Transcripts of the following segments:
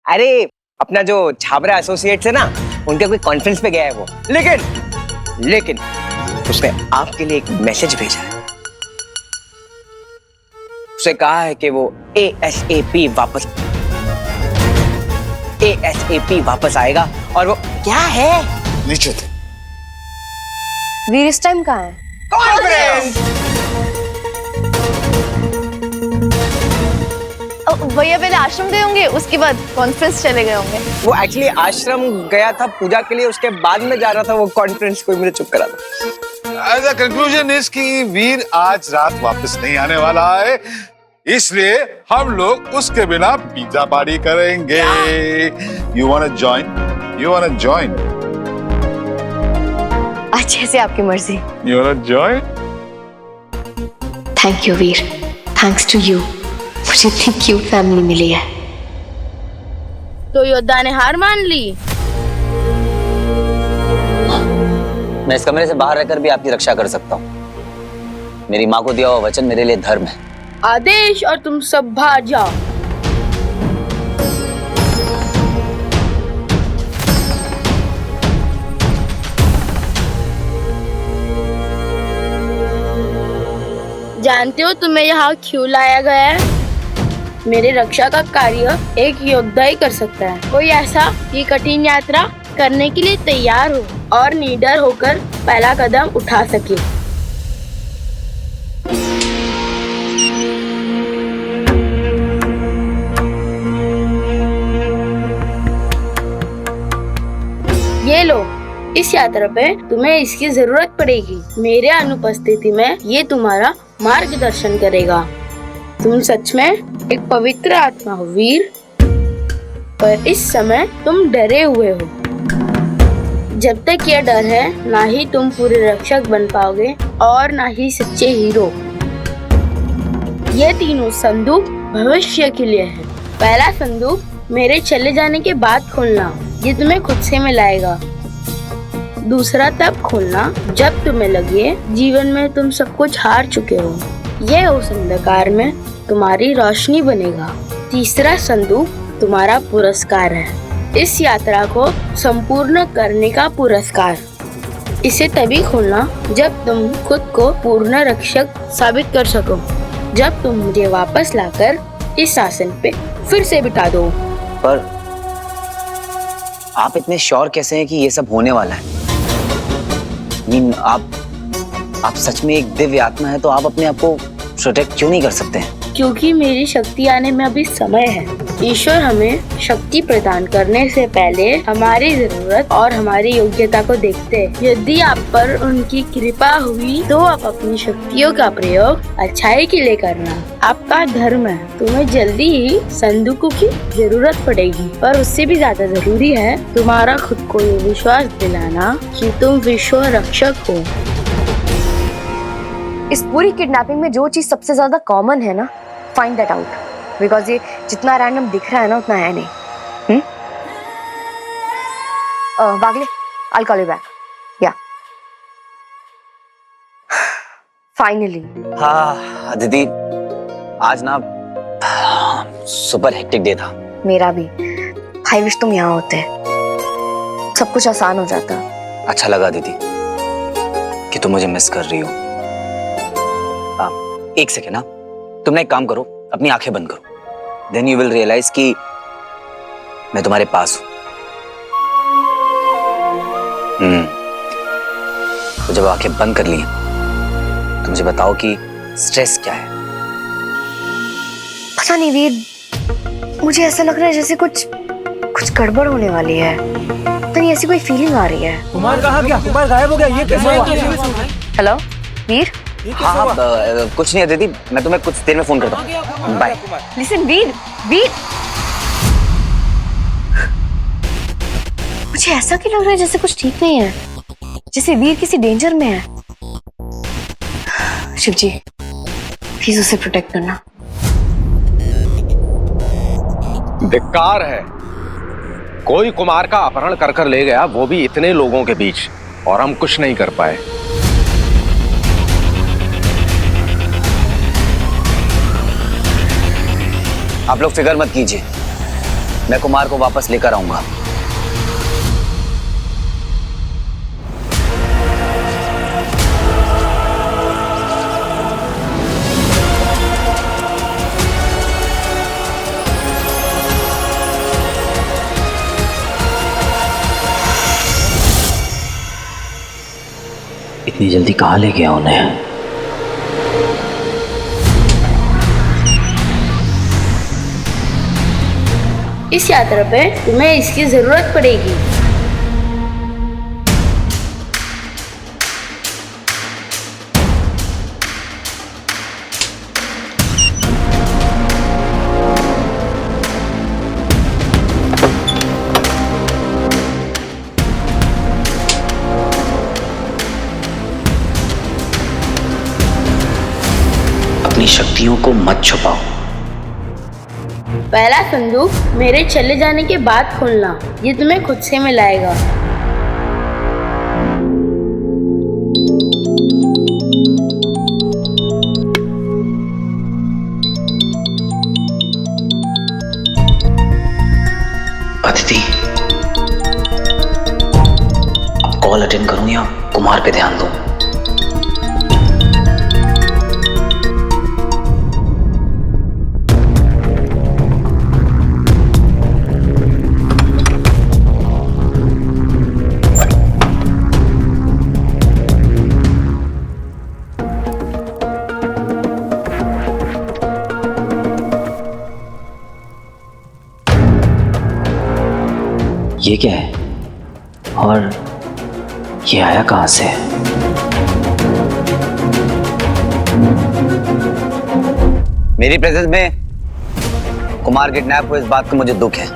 अरे अपना जो छाबरा एसोसिएट्स है ना, उनके कोई कॉन्फ्रेंस पे गया है वो। लेकिन उसने आपके लिए एक मैसेज भेजा है। उसने कहा है कि वो ASAP वापस आएगा। और वो क्या है? नीचे थे। वीर इस टाइम कहाँ है? कॉन्फ्रेंस। भैया पहले आश्रम गए होंगे, उसके बाद कॉन्फ्रेंस चले गए होंगे। वो एक्चुअली आश्रम गया था पूजा के लिए, उसके बाद में जा रहा था वो कॉन्फ्रेंस। कोई मुझे चुप करा दो। As a conclusion is कि वीर आज रात वापस नहीं आने वाला है, इसलिए हम लोग उसके बिना पिज्जा पार्टी करेंगे। You wanna join? You wanna join? अच्छे से आपकी मर्जी। You wanna join? Thank you Veer, thanks to you मुझे इतनी क्यूट फैमिली मिली है। तो योद्धा ने हार मान ली। मैं इस कमरे से बाहर रहकर भी आपकी रक्षा कर सकता हूँ। मेरी माँ को दिया हुआ वचन मेरे लिए धर्म है। आदेश और तुम सब भाग जाओ। जानते हो तुम्हें यहाँ क्यों लाया गया है? मेरे रक्षा का कार्य एक योद्धा ही कर सकता है। कोई ऐसा ये कठिन यात्रा करने के लिए तैयार हो और निडर होकर पहला कदम उठा सके। ये लो, इस यात्रा पे तुम्हें इसकी जरूरत पड़ेगी। मेरे अनुपस्थिति में ये तुम्हारा मार्गदर्शन करेगा। तुम सच में एक पवित्र आत्मा हो वीर, पर इस समय तुम डरे हुए हो। जब तक यह डर है, ना ही तुम पूरे रक्षक बन पाओगे और ना ही सच्चे हीरो। ये तीनों संदूक भविष्य के लिए है। पहला संदूक मेरे चले जाने के बाद खोलना, ये तुम्हें खुद से मिलाएगा। दूसरा तब खोलना जब तुम्हें लगे जीवन में तुम सब कुछ हार चुके हो। यह उस अंधकार में तुम्हारी रोशनी बनेगा। तीसरा संदूक तुम्हारा पुरस्कार है, इस यात्रा को संपूर्ण करने का पुरस्कार। इसे तभी खोलना जब तुम खुद को पूर्ण रक्षक साबित कर सको। जब तुम मुझे वापस लाकर इस आसन पे फिर से बिठा दो। पर आप इतने श्योर कैसे हैं कि ये सब होने वाला है? आप सच में एक दिव्य आत्मा है, तो आप अपने आप को प्रोटेक्ट क्यों नहीं कर सकते हैं? क्योंकि मेरी शक्ति आने में अभी समय है। ईश्वर हमें शक्ति प्रदान करने से पहले हमारी जरूरत और हमारी योग्यता को देखते हैं। यदि आप पर उनकी कृपा हुई तो आप अपनी शक्तियों का प्रयोग अच्छाई के लिए करना आपका धर्म है। तुम्हें जल्दी ही संदूकों की जरूरत पड़ेगी, पर उससे भी ज्यादा जरूरी है तुम्हारा खुद को ये विश्वास दिलाना कि तुम विश्व रक्षक हो। इस पूरी किडनैपिंग में जो चीज सबसे ज्यादा कॉमन है ना, फाइंड दैट आउट, बिकॉज ये जितना रैंडम दिख रहा है ना उतना है नहीं। Bagle, I'll call you back. Yeah. Finally. हाँ दीदी, आज ना सुपर हेक्टिक डे था। मेरा भी। आई विश तुम यहाँ होते, सब कुछ आसान हो जाता। अच्छा लगा दीदी कि तुम मुझे मिस कर रही हो। एक सेकेंड ना, तुम एक काम करो, अपनी आंखें बंद करो, देन यू विल रियलाइज कि मैं तुम्हारे पास हूं। तो जब आंखें बंद कर ली तो मुझे बताओ कि स्ट्रेस क्या है? पता नहीं वीर, मुझे ऐसा लग रहा है जैसे कुछ गड़बड़ होने वाली है। तो नहीं, ऐसी कोई फीलिंग आ रही है। कुमार कहाँ गया? कुमार गायब हो गया, ये कैसे हुआ? हेलो वीर। हाँ, कुछ नहीं है दीदी, मैं तुम्हें कुछ देर में फोन करता हूँ। बाय। लिसन वीर, मुझे ऐसा क्यों लग रहा है जैसे कुछ ठीक नहीं है, जैसे वीर किसी डेंजर में है। शिव जी प्लीज उसे प्रोटेक्ट करना। धिक्कार है, कोई कुमार का अपहरण कर ले गया, वो भी इतने लोगों के बीच, और हम कुछ नहीं कर पाए। आप लोग फिक्र मत कीजिए, मैं कुमार को वापस लेकर आऊंगा। इतनी जल्दी कहाँ ले गया उन्हें? इस यात्रा पे तुम्हें इसकी जरूरत पड़ेगी। अपनी शक्तियों को मत छुपाओ। पहला संदूक मेरे चले जाने के बाद खोलना, ये तुम्हें खुद से मिलाएगा। अदिति, अब कॉल अटेंड करूं या कुमार पे ध्यान दूं? ये क्या है और ये आया कहां से? मेरी प्रेजेंस में कुमार किडनैप हुए इस बात का मुझे दुख है।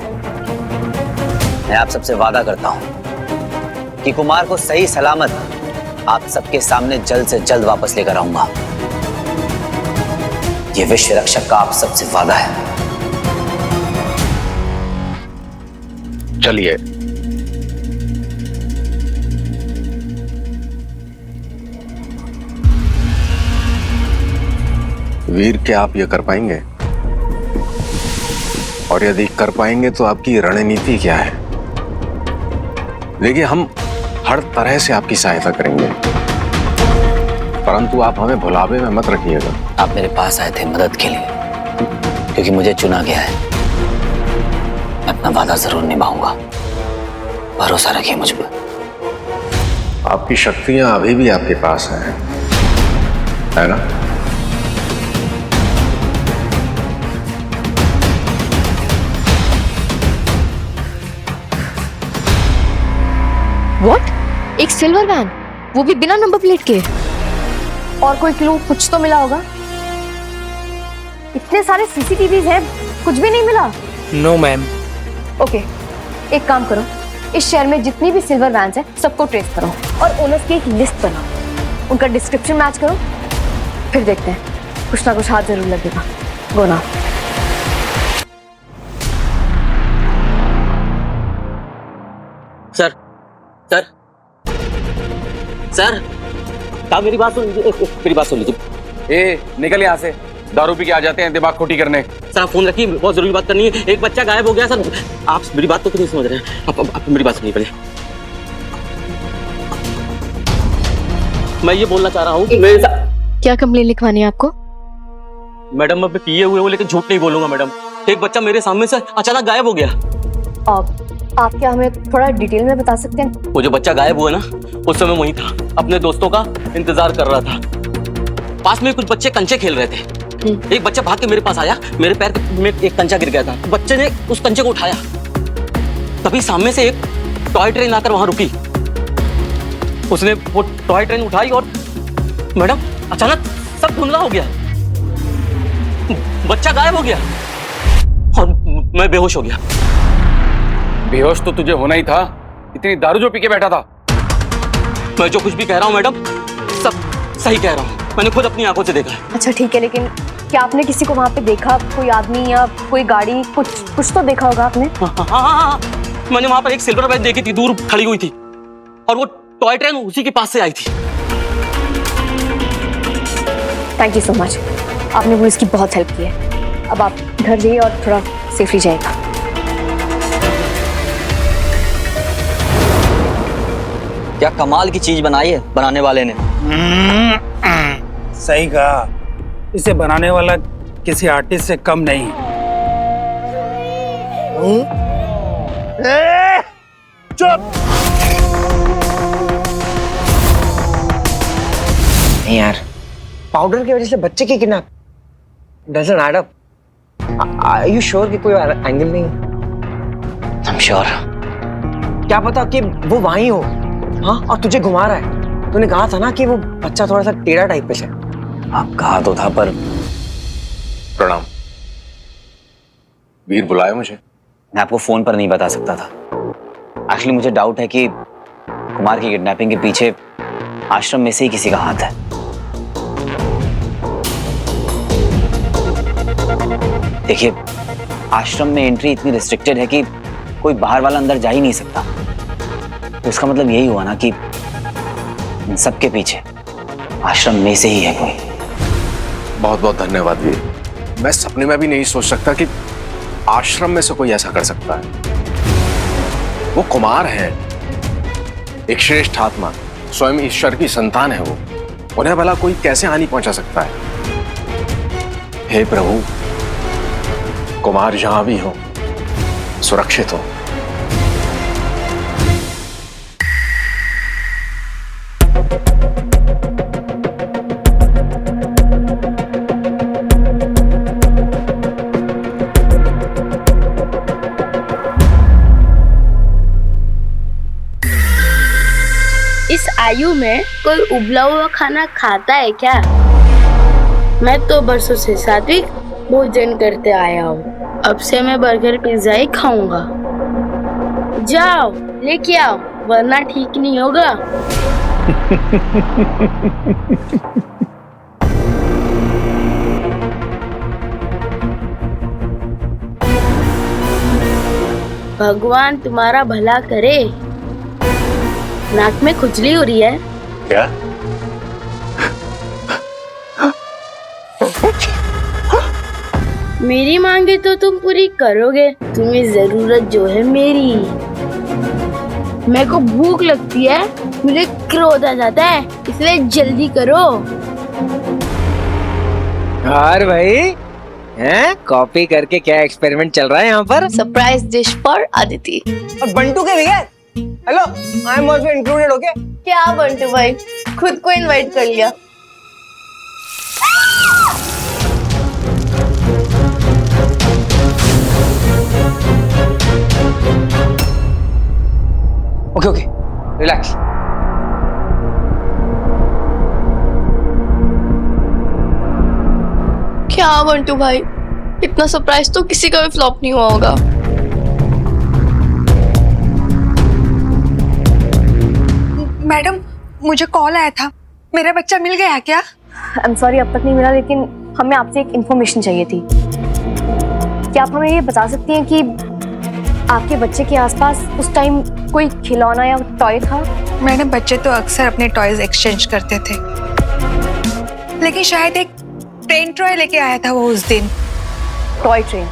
मैं आप सबसे वादा करता हूं कि कुमार को सही सलामत आप सबके सामने जल्द से जल्द वापस लेकर आऊंगा। ये विश्व रक्षक का आप सबसे वादा है। चलिए। वीर, क्या आप ये कर पाएंगे? और यदि कर पाएंगे तो आपकी रणनीति क्या है? देखिए, हम हर तरह से आपकी सहायता करेंगे, परंतु आप हमें भुलावे में मत रखिएगा। आप मेरे पास आए थे मदद के लिए, क्योंकि मुझे चुना गया है। मैं अपना वादा जरूर निभाऊंगा, भरोसा रखिए मुझ पर। आपकी शक्तियां अभी भी आपके पास हैं, है ना? व्हाट? एक सिल्वर वैन, वो भी बिना नंबर प्लेट के? और कोई क्लू कुछ तो मिला होगा? इतने सारे सीसीटीवीज हैं, कुछ भी नहीं मिला? No ma'am. ओके, एक काम करो, इस शहर में जितनी भी सिल्वर वैन्स हैं सबको ट्रेस करो और ओनर्स की एक लिस्ट बनाओ, उनका डिस्क्रिप्शन मैच करो, फिर देखते हैं, कुछ ना कुछ हाथ जरूर लगेगा। गो ना। सर सर सर, क्या मेरी बात सुन लीजिए। ए, निकल यहाँ से। दारू पी के आ जाते हैं दिमाग खोटी करने। सर आप फोन रखिए, बहुत जरूरी बात करनी है। एक बच्चा गायब हो गया सर। आप मेरी बात तो क्यों नहीं समझ रहे हैं? आप मेरी बात सुनिए पहले। मैं ये बोलना चाह रहा हूँ कि मेरे साथ क्या कंप्लेन लिखवानी है आपको? मैडम, मैं पिए हुए हूँ लेकिन झूठ नहीं बोलूंगा मैडम। एक बच्चा मेरे सामने से अचानक गायब हो गया। आप क्या हमें थोड़ा डिटेल में बता सकते हैं? वो जो बच्चा गायब हुआ ना, उस समय वहीं था, अपने दोस्तों का इंतजार कर रहा था। पास में कुछ बच्चे कंचे खेल रहे थे। एक बच्चा भाग के मेरे पास आया, मेरे पैर में एक कंचा गिर गया था। बच्चे ने उस कंचे को उठाया, तभी सामने से एक टॉय ट्रेन आकर वहां रुकी। उसने वो टॉय ट्रेन उठाई और मैडम अचानक सब धुंधला हो गया, बच्चा गायब हो गया और मैं बेहोश हो गया। बेहोश तो तुझे होना ही था, इतनी दारू जो पी के बैठा था। मैं जो कुछ भी कह रहा हूँ मैडम, सब सही कह रहा हूँ, मैंने खुद अपनी आंखों से देखा है। अच्छा ठीक है, लेकिन क्या आपने किसी को वहाँ पे देखा? कोई आदमी या कोई गाड़ी, कुछ तो देखा होगा आपने? हाँ। मैंने वहां पर एक सिल्वर वैन देखी थी, दूर खड़ी हुई थी, और वो टॉय ट्रेन उसी के पास से आई थी। थैंक यू सो मच, आपने पुलिस की बहुत हेल्प की है। अब आप घर जाइए और थोड़ा सेफली जाइएगा। क्या कमाल की चीज बनाई है बनाने वाले ने। सही कहा, इसे बनाने वाला किसी आर्टिस्ट से कम नहीं। चुप। नहीं यार, पाउडर की वजह से बच्चे की kidnap doesn't add up. Are you sure कि कोई एंगल नहीं है? I am sure. क्या पता कि वो वहीं हो। हाँ, और तुझे घुमा रहा है। तूने कहा था ना कि वो बच्चा थोड़ा सा टेढ़ा टाइप पे है। आप कहा तो था, पर प्रणाम। वीर बुलाया मुझे? मैं आपको फोन पर नहीं बता सकता था। एक्चुअली मुझे डाउट है कि कुमार की किडनैपिंग के पीछे आश्रम में से ही किसी का हाथ है। देखिए, आश्रम में एंट्री इतनी रिस्ट्रिक्टेड है कि कोई बाहर वाला अंदर जा ही नहीं सकता। तो इसका मतलब यही हुआ ना कि इन सबके पीछे आश्रम में से ही है कोई। बहुत बहुत धन्यवाद वीर। मैं सपने में भी नहीं सोच सकता कि आश्रम में से कोई ऐसा कर सकता है। वो कुमार है, एक श्रेष्ठ आत्मा, स्वयं ईश्वर की संतान है वो। उन्हें भला कोई कैसे हानि पहुंचा सकता है? हे प्रभु, कुमार जहां भी हो सुरक्षित हो। इस आयु में कोई उबला हुआ खाना खाता है क्या? मैं तो बरसों से सात्विक भोजन करते आया हूँ। अब से मैं बर्गर पिज्जा ही खाऊंगा। जाओ लेके आओ, वरना ठीक नहीं होगा। भगवान तुम्हारा भला करे। नाक में खुजली हो रही है क्या? मेरी मांगे तो तुम पूरी करोगे। तुम्हें जरूरत जो है मेरी। मेरे को भूख लगती है, मुझे क्रोध आ जाता है, इसलिए जल्दी करो। और भाई हैं, कॉपी करके क्या एक्सपेरिमेंट चल रहा है यहाँ पर? Surprise dish for Aditi. और बंटू के बगैर? Hello, I am also included. Okay? क्या बंटू भाई, खुद को इनवाइट कर लिया। Okay okay, relax. क्या बंटू भाई, इतना सरप्राइज तो किसी का भी फ्लॉप नहीं हुआ होगा। मैडम, मुझे कॉल आया था, मेरा बच्चा मिल गया क्या? आई एम सॉरी, अब तक नहीं मिला, लेकिन हमें आपसे एक इंफॉर्मेशन चाहिए थी। क्या आप हमें ये बता सकती हैं कि आपके बच्चे के आसपास उस टाइम कोई खिलौना या टॉय था? मैडम, बच्चे तो अक्सर अपने टॉयज एक्सचेंज करते थे, लेकिन शायद एक ट्रेन टॉय लेके आया था वो उस दिन। Toy train?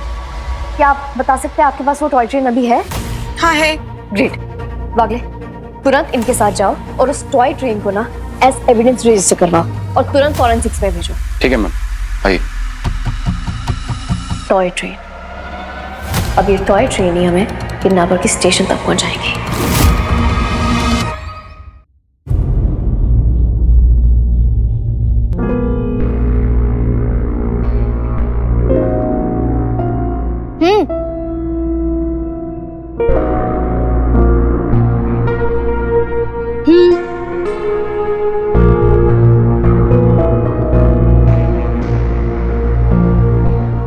क्या आप बता सकते हैं आपके पास वो टॉय ट्रेन अभी है? हाँ है। ग्रेट। वागले, तुरंत इनके साथ जाओ और उस टॉय ट्रेन को ना एज एविडेंस रजिस्टर करवाओ और तुरंत फॉरेंसिक्स में भेजो। ठीक है मैम। आइए। Toy train. अब ये टॉय ट्रेन ही हमें किडनैपर के स्टेशन तक पहुंचाएगी।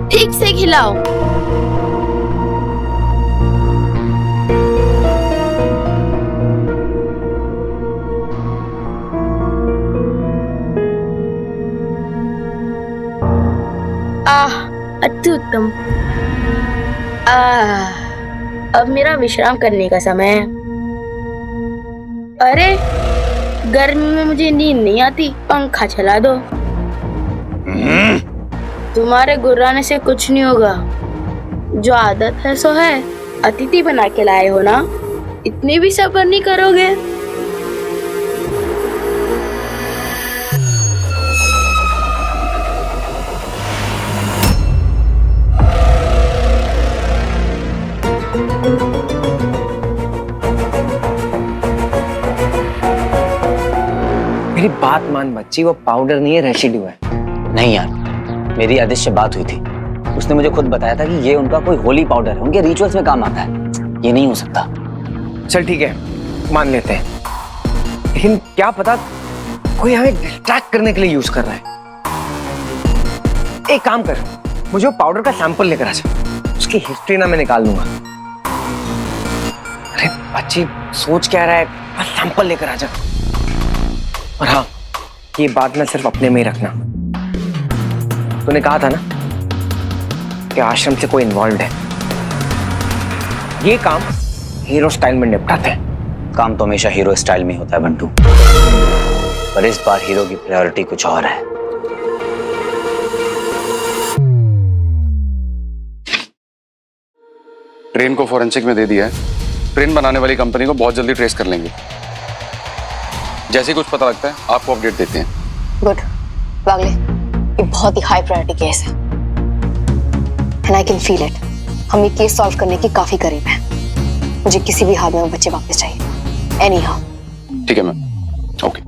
ठीक से खिलाओ। अति उत्तम। अब मेरा विश्राम करने का समय है। अरे, गर्मी में मुझे नींद नहीं आती, पंखा चला दो। तुम्हारे गुर्राने से कुछ नहीं होगा। जो आदत है सो है। अतिथि बना के लाए हो ना, इतनी भी सब्र नहीं करोगे? मेरी बात मान बच्ची, वो पाउडर नहीं है, रेसिड्यू है। नहीं यार, मेरी आदिश से बात हुई थी, उसने मुझे खुद बताया था कि ये उनका कोई होली पाउडर है, उनके रिचुअल्स में काम आता है। ये नहीं हो सकता। चल ठीक है, मान लेते हैं, लेकिन क्या पता कोई हमें डिस्ट्रैक्ट करने के लिए यूज कर रहा है। एक काम कर, मुझे वो पाउडर का सैंपल लेकर आ जा, उसकी हिस्ट्री ना मैं निकाल लूंगा। अरे बच्ची सोच क्या रहा है, बस सैंपल लेकर आ जा। और हाँ, ये बात मैं सिर्फ अपने में ही रखना। तूने कहा था ना कि आश्रम से कोई इन्वॉल्व है। ये काम हीरो स्टाइल में निपटाते हैं। काम तो हमेशा हीरो स्टाइल में होता है बंटू, पर इस बार हीरो की प्रायोरिटी कुछ और है। ट्रेन को फॉरेंसिक में दे दिया है। ट्रेन बनाने वाली कंपनी को बहुत जल्दी ट्रेस कर लेंगे। जैसे ही कुछ पता लगता है आपको अपडेट देते हैं। गुड वागले, ये बहुत ही हाई प्रायोरिटी केस है and I can feel it. हम ये केस सॉल्व करने के काफी करीब हैं। मुझे किसी भी हाल में वो बच्चे वापस चाहिए, एनी हाउ। ठीक है मैम, ओके।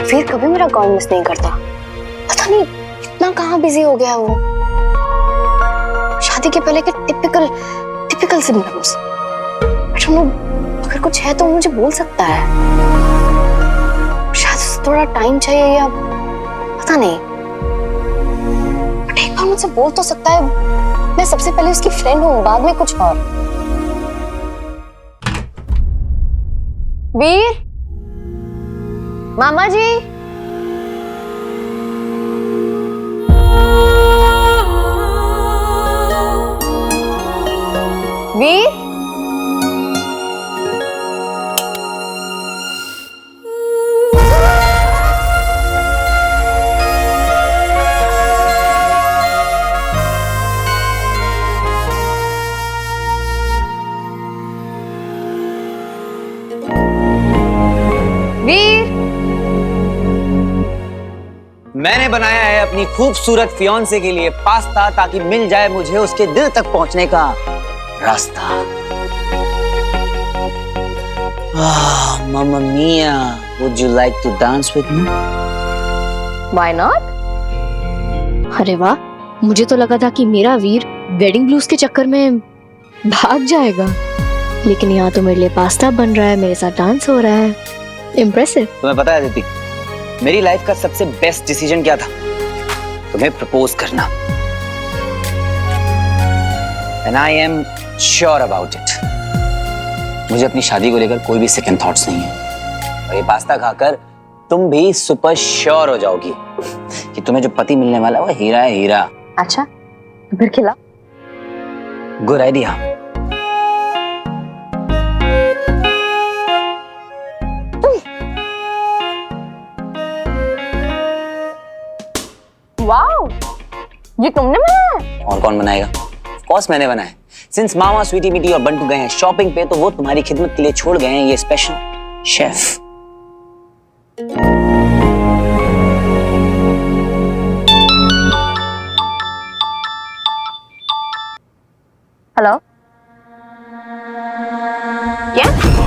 फिर कभी मेरा कॉल मिस नहीं करता, पता नहीं इतना कहाँ बिजी हो गया है वो। शादी के पहले के टिपिकल सिम्टम्स। अगर कुछ है तो मुझे बोल सकता है, शायद उसे थोड़ा टाइम चाहिए या पता नहीं, बट एक बार मुझसे बोल तो सकता है। मैं सबसे पहले उसकी फ्रेंड हूँ, बाद में कुछ और। वीर, मामा जी, वीर, वीर। मैंने बनाया है अपनी खूबसूरत फियांसे के लिए पास्ता, ताकि मिल जाए मुझे उसके दिल तक पहुंचने का रास्ता। मामा मिया, would you like to dance with me? Why not? अरे वाह, मुझे तो लगा था कि मेरा वीर वेडिंग ब्लूज के चक्कर में भाग जाएगा, लेकिन यहाँ तो मेरे लिए पास्ता बन रहा है, मेरे साथ डांस हो रहा है। इम्प्रेसिव। तुम्हें पता है अदिति, मेरी लाइफ का सबसे बेस्ट डिसीजन क्या था? तुम्हें प्रपोज करना। And I am sure about it. मुझे अपनी शादी को लेकर कोई भी सेकंड थॉट्स नहीं है, और ये पास्ता खाकर तुम भी सुपर श्योर हो जाओगी कि तुम्हें जो पति मिलने वाला है वो हीरा है, हीरा। अच्छा, तो फिर खिला। Good idea. वाओ, ये तुमने बनाया है? और कौन बनाएगा? ऑफ कोर्स मैंने बनाया है। सिंस मामा, स्वीटी मीटी और बंटू गए हैं शॉपिंग पे, तो वो तुम्हारी खिदमत के लिए छोड़ गए हैं ये स्पेशल शेफ। हेलो, क्या?